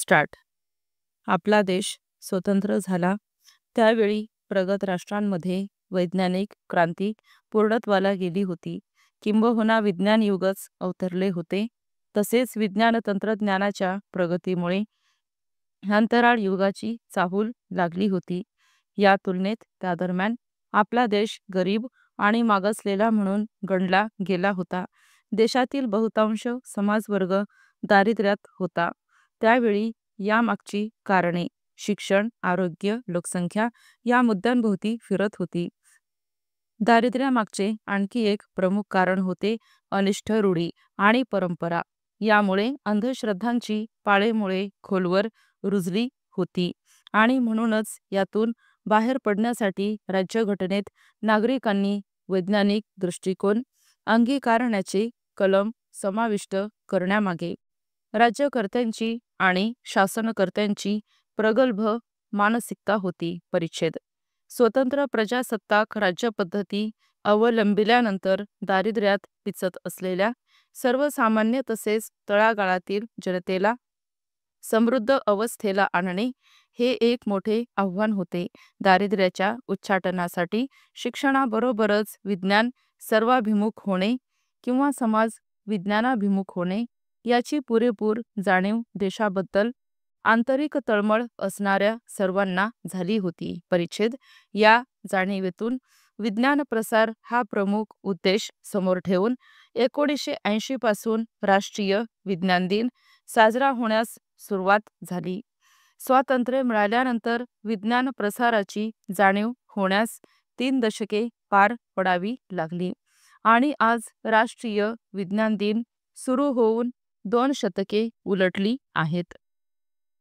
Start. आपला देश स्वतंत्र झाला त्यावेळी प्रगत राष्ट्रांमध्ये वैज्ञानिक क्रांती पूर्णत्वाला गेली होती, किंबहुना विज्ञान युगच अवतरले होते. तसेच विज्ञान तंत्रज्ञानाच्या प्रगतीमुळे अंतराळ युगाची चाहूल लागली होती. या तुलनेत त्या दरम्यान आपला देश गरीब आणि मागासलेला म्हणून गणला गेला होता. देशातील बहुतांश समाजवर्ग दारिद्र्यात होता. त्यावेळी यामागची कारणे शिक्षण, आरोग्य, लोकसंख्या या मुद्द्यांभोवती फिरत होती. दारिद्र्यामागचे आणखी एक प्रमुख कारण होते अनिष्ट रूढी आणि परंपरा. यामुळे अंधश्रद्धांची पाळेमुळे खोलवर रुजली होती आणि म्हणूनच यातून बाहेर पडण्यासाठी राज्यघटनेत नागरिकांनी वैज्ञानिक दृष्टिकोन अंगीकारण्याचे कलम समाविष्ट करण्यामागे राज्यकर्त्यांची आणि शासनकर्त्यांची प्रगल्भ मानसिकता होती. परिच्छेद. स्वतंत्र प्रजासत्ताक राज्यपद्धती अवलंबिल्यानंतर दारिद्र्यात पिचत असलेल्या सर्वसामान्य तसेच तळागाळातील जनतेला समृद्ध अवस्थेला आणणे हे एक मोठे आव्हान होते. दारिद्र्याच्या उच्चाटनासाठी शिक्षणाबरोबरच विज्ञान सर्वाभिमुख होणे किंवा समाज विज्ञानाभिमुख होणे याची पुरेपूर जाणीव देशाबद्दल आंतरिक तळमळ असणाऱ्या सर्वांना झाली होती. परिच्छेद. या जाणीवेतून विज्ञान प्रसार हा प्रमुख उद्देश समोर ठेवून 1980 पासून राष्ट्रीय विज्ञान दिन साजरा होण्यास सुरुवात झाली. स्वातंत्र्य मिळाल्यानंतर विज्ञान प्रसाराची जाणीव होण्यास 3 दशके पार पडावी लागली आणि आज राष्ट्रीय विज्ञान दिन सुरू होऊन 2 शतके उलटली आहेत.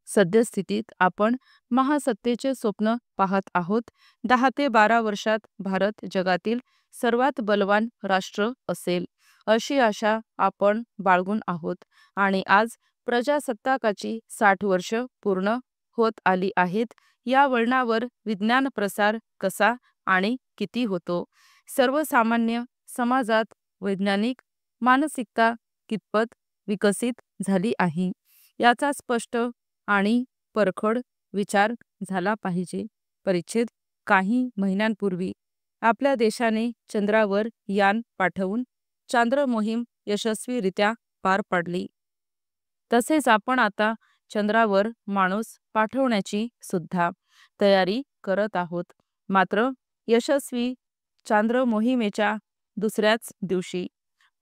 सद्यस्थितीत आपण महासत्तेचे स्वप्न पाहत आहोत. 10 ते 12 वर्षात भारत जगातील सर्वात बलवान राष्ट्र असेल अशी आशा आपण बाळगून आहोत आणि आज प्रजासत्ताकाची 60 वर्ष पूर्ण होत आली आहेत. या वळणावर विज्ञान प्रसार कसा आणि किती होतो? सर्वसामान्य समाजात वैज्ञानिक मानसिकता कितपत विकसित झाली आहे याचा स्पष्ट आणि परखड विचार झाला पाहिजे. परिच्छेद. काही महिन्यांपूर्वी आपल्या देशाने चंद्रावर यान पाठवून चांद्र मोहीम यशस्वीरित्या पार पाडली. तसेच आपण आता चंद्रावर माणूस पाठवण्याची सुद्धा तयारी करत आहोत. मात्र यशस्वी चांद्र मोहिमेच्या दुसऱ्याच दिवशी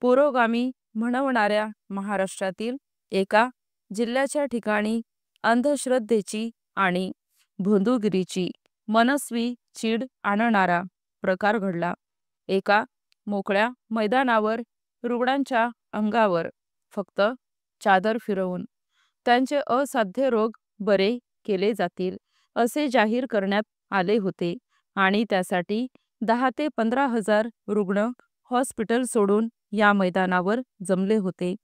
पुरोगामी म्हणवणाऱ्या महाराष्ट्रातील एका जिल्ह्याच्या ठिकाणी अंधश्रद्धेची आणि भोंदूगिरीची मनस्वी चीड आणणारा प्रकार घडला. एका मोकळ्या मैदानावर रुग्णांच्या अंगावर फक्त चादर फिरवून त्यांचे असाध्य रोग बरे केले जातील असे जाहीर करण्यात आले होते आणि त्यासाठी 10 ते 15 हजार रुग्ण हॉस्पिटल सोडून या मैदानावर जमले होते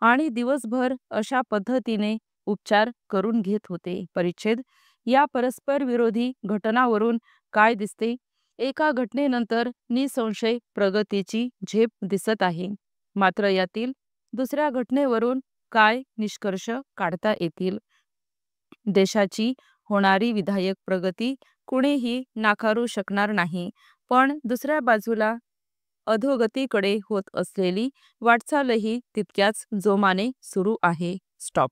आणि दिवसभर अशा पद्धतीने उपचार करून घेत होते. परिच्छेद. या परस्पर विरोधी घटनावरून काय दिसते? एका घटनेनंतर निसंशय प्रगतीची झेप दिसत आहे. मात्र यातील दुसऱ्या घटनेवरून काय निष्कर्ष काढता येतील? देशाची होणारी विधायक प्रगती कुणीही नाकारू शकणार नाही, पण दुसऱ्या बाजूला अधोगतीकडे होत असलेली वाटचालही तितक्याच जोमाने सुरू आहे. स्टॉप.